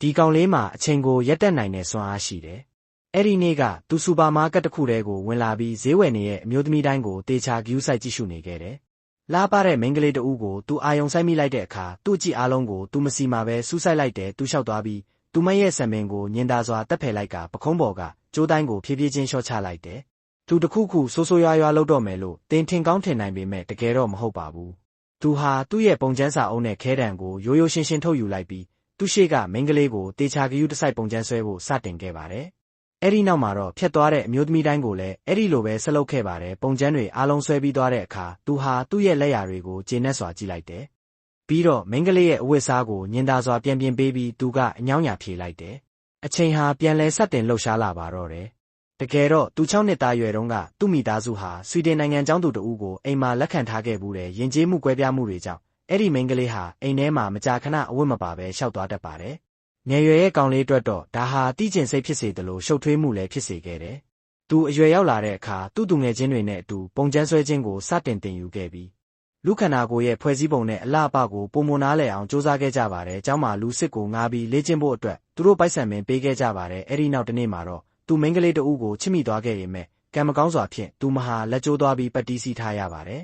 ဒီကောင်လေးမှာအချိန်ကိုရက်တက်နိုင်တဲ့စွမ်းအားရှိတယ်။အဲ့ဒီနေ့ကသူစူပါမားကတ်တစ်ခုတည်းကိုဝင်လာပြီးဈေးဝယ်နေတဲ့အမျိုးသမီးတိုင်းကိုတေချာဂယူးဆိုင်ကြည့်ရှုနေခဲ့တယ်။လားပါတဲ့မိန်းကလေးတဦးကိုသူအာယုံဆိုင်မိလိုက်တဲ့အခါသူ့ကြည့်အားလုံးကိုသူမစီမှာပဲစူးစိုက်လိုက်တယ်သူလျှောက်သွားပြီးသူမရဲ့ဆံပင်ကိုညင်သာစွာတက်ဖယ်လိုက်ကပခုံးပေါ်ကကျိုးတိုင်းကိုဖြည်းဖြည်းချင်းလျှော့ချလိုက်တယ်။သူတခုခုဆိုးဆိုးရွားရွားလုပ်တော့မယ်လို့တင်ထင်ကောင်းထင်နိုင်ပေမဲ့တကယ်တော့မဟုတ်ပါဘူး။သူဟာသူ့ရဲ့ပုံကျန်းစာအုပ်နဲ့ခဲတံကိုရိုးရိုးရှင်းရှင်းထုတ်ယူလိုက်ပြီးသူ့ရှေ့ကမိန်းကလေးကိုတေချာဂယူးတစိုက်ပုံကျန်းဆွဲဖို့စတင်ခဲ့ပါတယ်။အဲ့ဒီနောက်မှာတော့ဖြတ်သွားတဲ့အမျိုးသမီးတိုင်းကိုလည်းအဲ့ဒီလိုပဲဆက်လုပ်ခဲ့ပါတယ်ပုံကျန်းတွေအားလုံးဆွဲပြီးသွားတဲ့အခါသူဟာသူ့ရဲ့လက်ရာတွေကိုကျေနပ်စွာကြည့်လိုက်တယ်။ပြီးတော့မိန်းကလေးရဲ့အဝတ်စားကိုညင်သာစွာပြန်ပြင်ပေးပြီးသူကအညောင်းညာဖြေလိုက်တယ်။အချိန်ဟာပြန်လဲဆက်တင်လှုပ်ရှားလာပါတော့တယ်။တကယ်တော့သူ6နှစ်သားရွယ်တုန်းကသူ့မိသားစုဟာဆွီဒင်နိုင်ငံကျောင်းသူတဦးကိုအိမ်မှာလက်ခံထားခဲ့ဘူးတဲ့ယဉ်ကျေးမှုကွဲပြားမှုတွေကြောင့်အဲ့ဒီမိန်းကလေးဟာအိမ်ထဲမှာမကြာခဏအဝတ်မပါဘဲရှောက်သွားတတ်ပါတယ်။ငယ်ရွယ်ရဲ့ကောင်လေးအတွက်တော့ဒါဟာတိကျင်စိတ်ဖြစ်စေတယ်လို့ရှုပ်ထွေးမှုလည်းဖြစ်စေခဲ့တယ်။သူအရွယ်ရောက်လာတဲ့အခါသူ့သူငယ်ချင်းတွေနဲ့အတူပုံကျန်းဆွဲခြင်းကိုစတင်သင်ယူခဲ့ပြီးလူခန္ဓာကိုယ်ရဲ့ဖွဲ့စည်းပုံနဲ့အလှအပကိုပုံမနားလည်အောင်စူးစမ်းခဲ့ကြပါတယ်။ကျောင်းမှာလူစစ်ကိုငားပြီးလေ့ကျင့်ဖို့အတွက်သူတို့ပိုက်ဆံပင်ပေးခဲ့ကြပါတယ်။အဲ့ဒီနောက်တစ်နေ့မှာတော့သူမိန်းကလေးတဦးကိုချစ်မိသွားခဲ့ပေမဲ့ကံမကောင်းစွာဖြင့်သူမဟာလက်ကျိုးသွားပြီးပတ်တီးစီးထားရပါတယ်